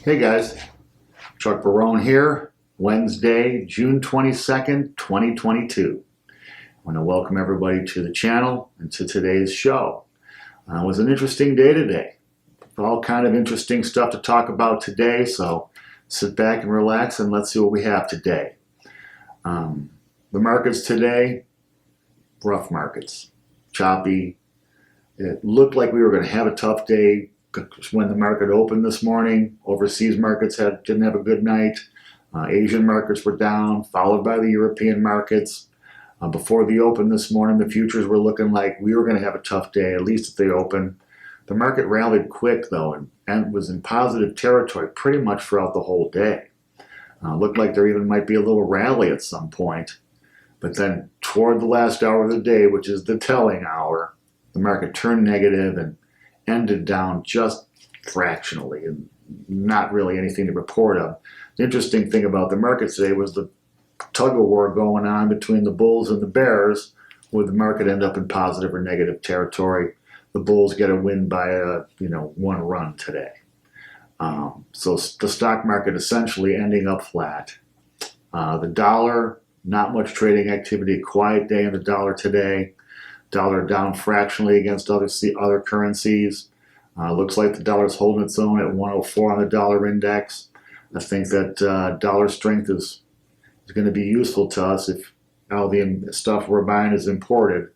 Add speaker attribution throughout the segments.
Speaker 1: Hey guys, Chuck Barone here, Wednesday, June 22nd, 2022. I want to welcome everybody to the channel and to today's show. It was an interesting day today. All kind of interesting stuff to talk about today, so sit back and relax and let's see what we have today. The markets today, rough markets, choppy. It looked like we were going to have a tough day when the market opened this morning. Overseas markets didn't have a good night. Asian markets were down, followed by the European markets. Before the open this morning, the futures were looking like we were going to have a tough day, at least at the open. The market rallied quick, though, and was in positive territory pretty much throughout the whole day. Looked like there even might be a little rally at some point. But then toward the last hour of the day, which is the telling hour, the market turned negative and ended down just fractionally, and not really anything to report of. The interesting thing about the market today was the tug-of-war going on between the bulls and the bears, where the market end up in positive or negative territory. The bulls get a win by one run today. So the stock market essentially ending up flat. The dollar, not much trading activity, quiet day in the dollar today. Dollar down fractionally against other currencies. Looks like the dollar's holding its own at 104 on the dollar index. I think that dollar strength is going to be useful to us if all the stuff we're buying is imported.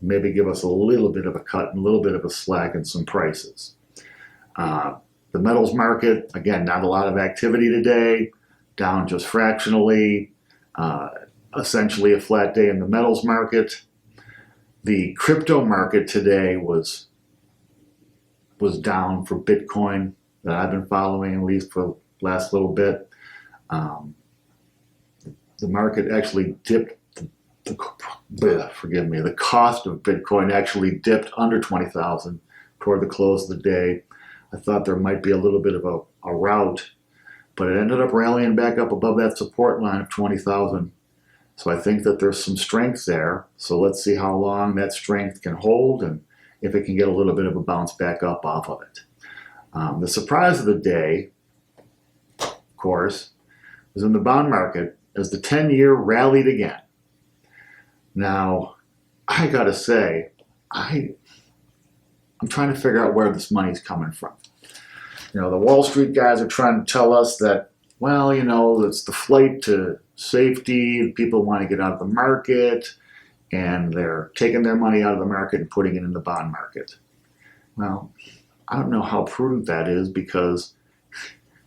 Speaker 1: Maybe give us a little bit of a cut and a little bit of a slack in some prices. The metals market, again, not a lot of activity today, down just fractionally. Essentially a flat day in the metals market. The crypto market today was down for Bitcoin that I've been following at least for the last little bit. The market actually dipped. The cost of Bitcoin actually dipped under 20,000 toward the close of the day. I thought there might be a little bit of a rout, but it ended up rallying back up above that support line of 20,000. So I think that there's some strength there. So let's see how long that strength can hold and if it can get a little bit of a bounce back up off of it. The surprise of the day, of course, was in the bond market as the 10-year rallied again. Now, I gotta say, I'm trying to figure out where this money's coming from. The Wall Street guys are trying to tell us that, well, it's the flight to safety. People want to get out of the market, and they're taking their money out of the market and putting it in the bond market. Well, I don't know how prudent that is, because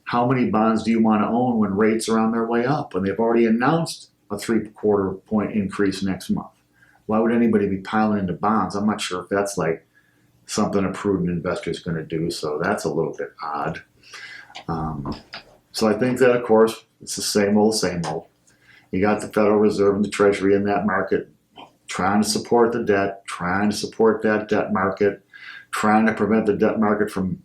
Speaker 1: how many bonds do you want to own when rates are on their way up, when they've already announced a 3/4 point increase next month? Why would anybody be piling into bonds? I'm not sure if that's like something a prudent investor is going to do, so that's a little bit odd. So I think that, of course, it's the same old, same old. You got the Federal Reserve and the Treasury in that market trying to support the debt, trying to support that debt market, trying to prevent the debt market from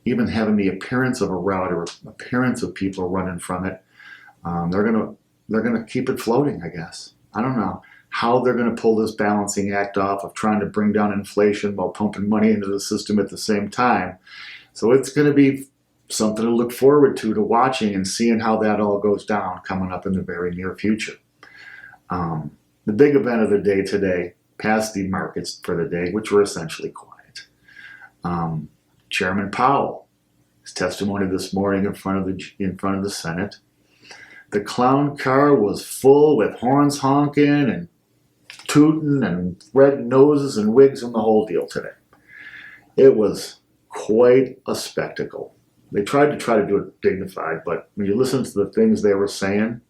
Speaker 1: even having the appearance of a rout or appearance of people running from it. They're gonna keep it floating, I guess. I don't know how they're going to pull this balancing act off of trying to bring down inflation while pumping money into the system at the same time. So it's going to be something to look forward to watching and seeing how that all goes down coming up in the very near future. The big event of the day today, past the markets for the day, which were essentially quiet. Chairman Powell, his testimony this morning in front of the Senate. The clown car was full with horns honking and tooting and red noses and wigs and the whole deal today. It was quite a spectacle. They tried to do it dignified, but when you listen to the things they were saying,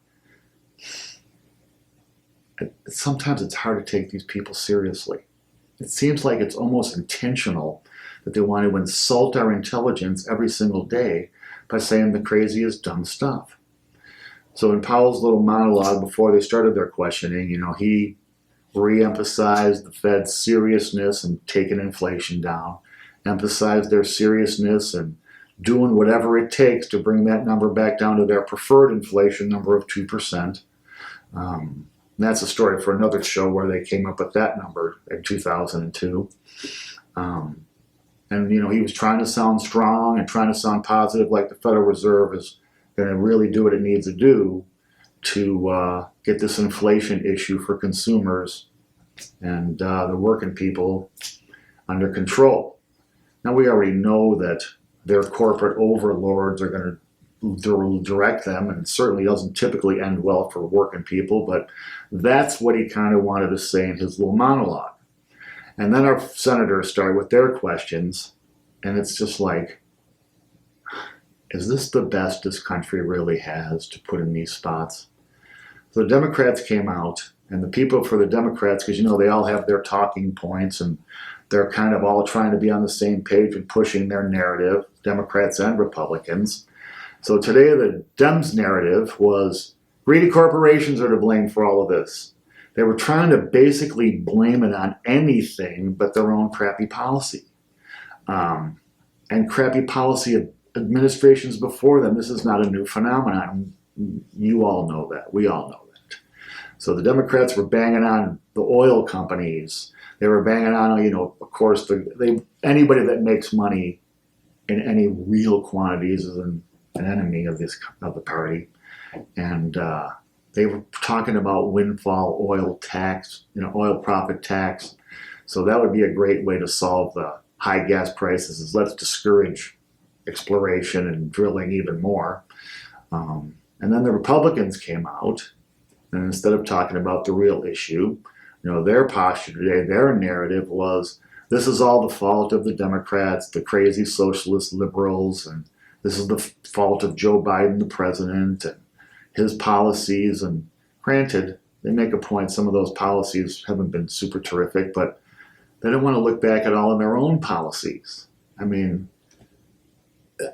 Speaker 1: sometimes it's hard to take these people seriously. It seems like it's almost intentional that they want to insult our intelligence every single day by saying the craziest dumb stuff. So in Powell's little monologue before they started their questioning, he re-emphasized the Fed's seriousness in taking inflation down, emphasized their seriousness and doing whatever it takes to bring that number back down to their preferred inflation number of 2%. That's a story for another show where they came up with that number in 2002. And, he was trying to sound strong and trying to sound positive, like the Federal Reserve is going to really do what it needs to do to get this inflation issue for consumers and the working people under control. Now, we already know that their corporate overlords are going to direct them, and it certainly doesn't typically end well for working people, but that's what he kind of wanted to say in his little monologue. And then our senators started with their questions, and it's just like, is this the best this country really has to put in these spots? So the Democrats came out, and the people for the Democrats, because they all have their talking points, and they're kind of all trying to be on the same page and pushing their narrative, Democrats and Republicans. So today the Dems' narrative was greedy corporations are to blame for all of this. They were trying to basically blame it on anything but their own crappy policy. And crappy policy administrations before them. This is not a new phenomenon. You all know that. We all know that. So the Democrats were banging on the oil companies. They were banging on, of course, anybody that makes money in any real quantities is an enemy of the party. And they were talking about windfall oil tax, oil profit tax. So that would be a great way to solve the high gas prices, is let's discourage exploration and drilling even more. And then the Republicans came out, and instead of talking about the real issue, their posture today, their narrative was, this is all the fault of the Democrats, the crazy socialist liberals, and this is the fault of Joe Biden, the president, and his policies. And granted, they make a point, some of those policies haven't been super terrific, but they don't want to look back at all of their own policies. I mean,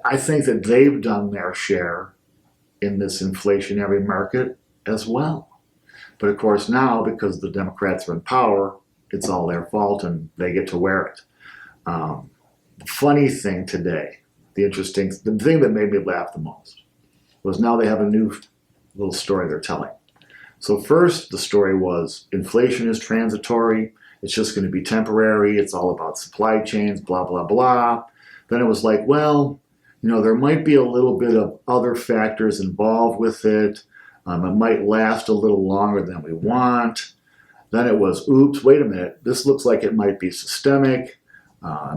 Speaker 1: I think that they've done their share in this inflationary market as well. But of course now, because the Democrats are in power, it's all their fault and they get to wear it. The funny thing today, the thing that made me laugh the most was now they have a new little story they're telling. So first, the story was inflation is transitory. It's just going to be temporary. It's all about supply chains, blah, blah, blah. Then it was like, well, there might be a little bit of other factors involved with it. It might last a little longer than we want. Then it was, oops, wait a minute. This looks like it might be systemic.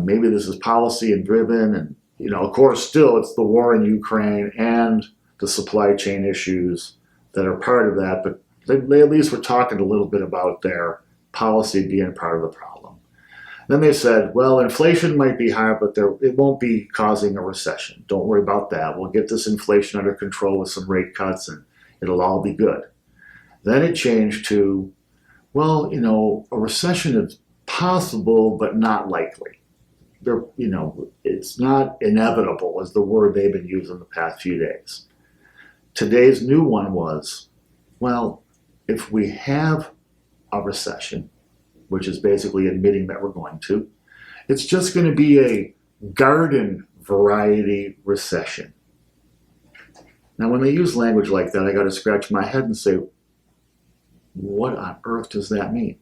Speaker 1: Maybe this is policy and driven. And, of course, still it's the war in Ukraine and the supply chain issues that are part of that. But they at least were talking a little bit about their policy being part of the problem. Then they said, well, inflation might be higher, but it won't be causing a recession. Don't worry about that. We'll get this inflation under control with some rate cuts and it'll all be good. Then it changed to, well, a recession is possible, but not likely. It's not inevitable is the word they've been using the past few days. Today's new one was, well, if we have a recession, which is basically admitting that we're going to, it's just going to be a garden variety recession. Now, when they use language like that, I got to scratch my head and say, what on earth does that mean?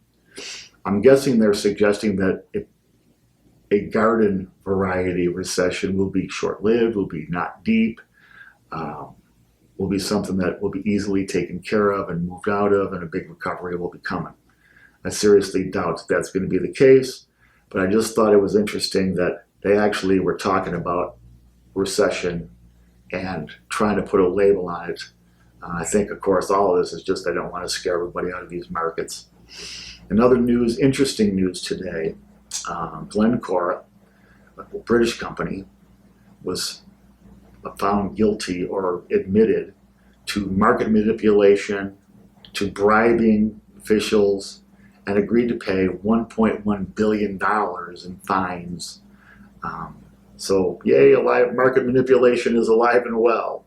Speaker 1: I'm guessing they're suggesting that a garden variety recession will be short-lived, will be not deep, will be something that will be easily taken care of and moved out of, and a big recovery will be coming. I seriously doubt that's going to be the case, but I just thought it was interesting that they actually were talking about recession and trying to put a label on it. I think, of course, all of this is just they don't want to scare everybody out of these markets. Another interesting news today, Glencore, a British company, was found guilty or admitted to market manipulation, to bribing officials, and agreed to pay $1.1 billion in fines. So, yay, market manipulation is alive and well.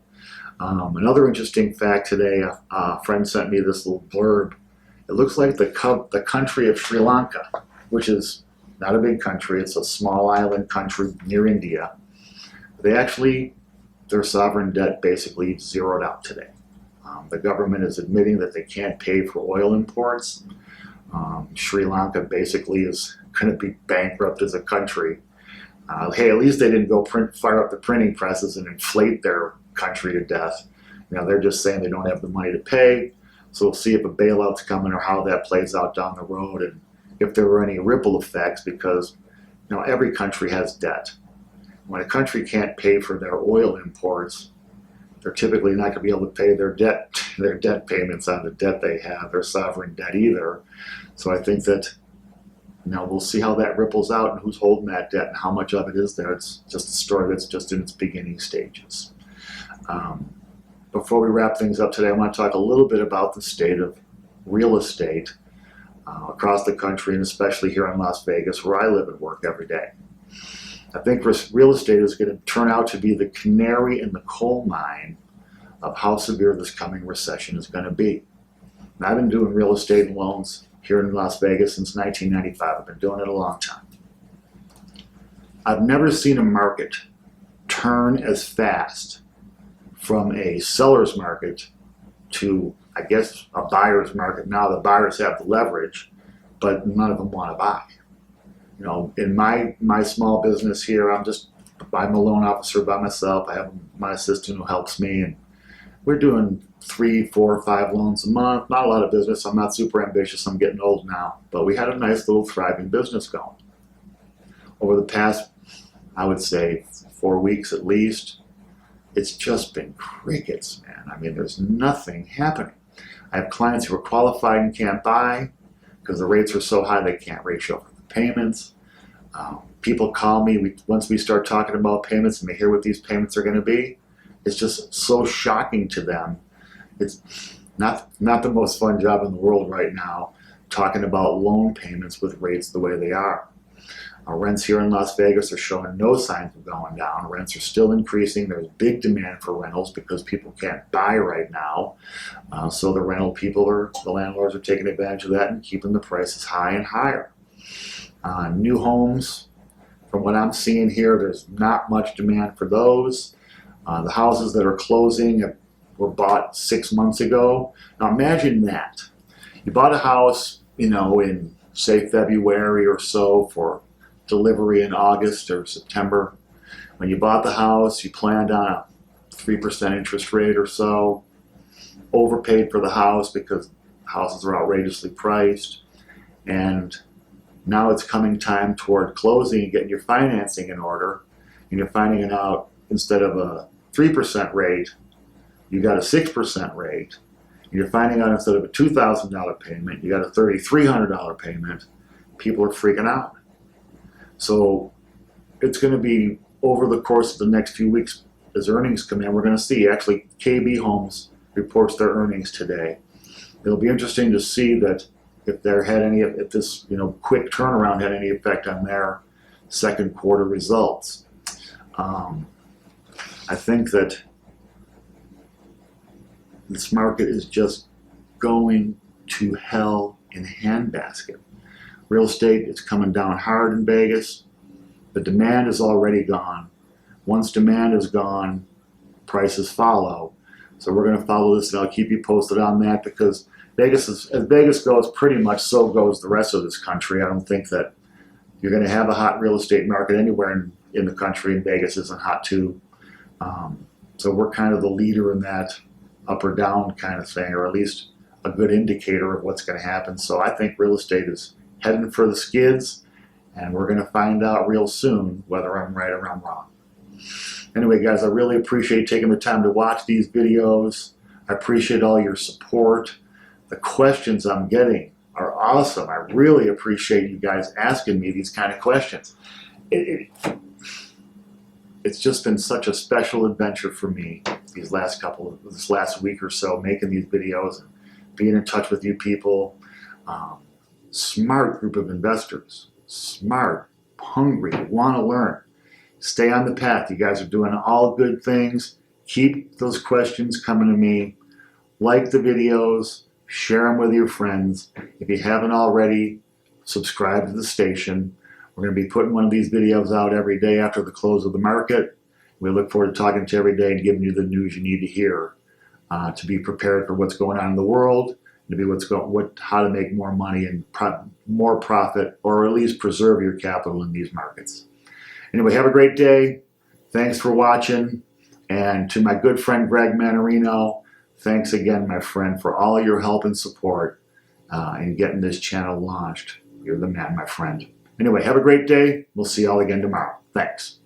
Speaker 1: Another interesting fact today, a friend sent me this little blurb. It looks like the country of Sri Lanka, which is not a big country, it's a small island country near India. Their sovereign debt basically zeroed out today. The government is admitting that they can't pay for oil imports. Sri Lanka basically is going to be bankrupt as a country. Hey, at least they didn't go fire up the printing presses and inflate their country to death. They're just saying they don't have the money to pay. So we'll see if a bailout's coming or how that plays out down the road, and if there were any ripple effects, because every country has debt. When a country can't pay for their oil imports, they're typically not going to be able to pay their debt payments on the debt they have, their sovereign debt either. So I think that we'll see how that ripples out and who's holding that debt and how much of it is there. It's just a story that's just in its beginning stages. Before we wrap things up today, I want to talk a little bit about the state of real estate across the country, and especially here in Las Vegas, where I live and work every day. I think real estate is going to turn out to be the canary in the coal mine of how severe this coming recession is going to be. And I've been doing real estate and loans here in Las Vegas since 1995. I've been doing it a long time. I've never seen a market turn as fast from a seller's market to, I guess, a buyer's market. Now the buyers have the leverage, but none of them want to buy. In my small business here, I'm a loan officer by myself. I have my assistant who helps me, and we're doing 3, 4, 5 loans a month. Not a lot of business. I'm not super ambitious. I'm getting old now, but we had a nice little thriving business going. Over the past, I would say, 4 weeks at least, it's just been crickets, man. There's nothing happening. I have clients who are qualified and can't buy because the rates are so high they can't ratio for the payments. People call me once we start talking about payments and they hear what these payments are going to be. It's just so shocking to them. It's not the most fun job in the world right now, talking about loan payments with rates the way they are. Our rents here in Las Vegas are showing no signs of going down. Rents are still increasing. There's big demand for rentals because people can't buy right now. So the landlords are taking advantage of that and keeping the prices high and higher. New homes, from what I'm seeing here, there's not much demand for those. The houses that are closing were bought 6 months ago. Now imagine that. You bought a house, in say February or so for delivery in August or September. When you bought the house, you planned on a 3% interest rate or so, overpaid for the house because houses are outrageously priced, and now it's coming time toward closing and getting your financing in order, and you're finding out instead of a 3% rate, you got a 6% rate, and you're finding out instead of a $2,000 payment, you got a $3,300 payment. People are freaking out. So it's going to be over the course of the next few weeks as earnings come in. We're going to see, actually, KB Homes reports their earnings today. It'll be interesting to see that if this quick turnaround had any effect on their second quarter results. I think that this market is just going to hell in a handbasket. Real estate is coming down hard in Vegas. The demand is already gone. Once demand is gone, prices follow. So we're going to follow this, and I'll keep you posted on that, because as Vegas goes, pretty much so goes the rest of this country. I don't think that you're going to have a hot real estate market anywhere in the country, and Vegas isn't hot too. So we're kind of the leader in that up or down kind of thing, or at least a good indicator of what's going to happen. So I think real estate is heading for the skids, and we're going to find out real soon whether I'm right or I'm wrong. Anyway, guys, I really appreciate taking the time to watch these videos. I appreciate all your support. The questions I'm getting are awesome. I really appreciate you guys asking me these kind of questions. It's just been such a special adventure for me this last week or so, making these videos and being in touch with you people. Smart group of investors, smart, hungry, want to learn. Stay on the path. You guys are doing all good things. Keep those questions coming to me. Like the videos, share them with your friends. If you haven't already, subscribe to the station. We're going to be putting one of these videos out every day after the close of the market. We look forward to talking to you every day and giving you the news you need to hear to be prepared for what's going on in the world, to be how to make more money and more profit, or at least preserve your capital in these markets. Anyway, have a great day. Thanks for watching. And to my good friend Greg Manarino, thanks again, my friend, for all your help and support in getting this channel launched. You're the man, my friend. Anyway, have a great day. We'll see you all again tomorrow. Thanks.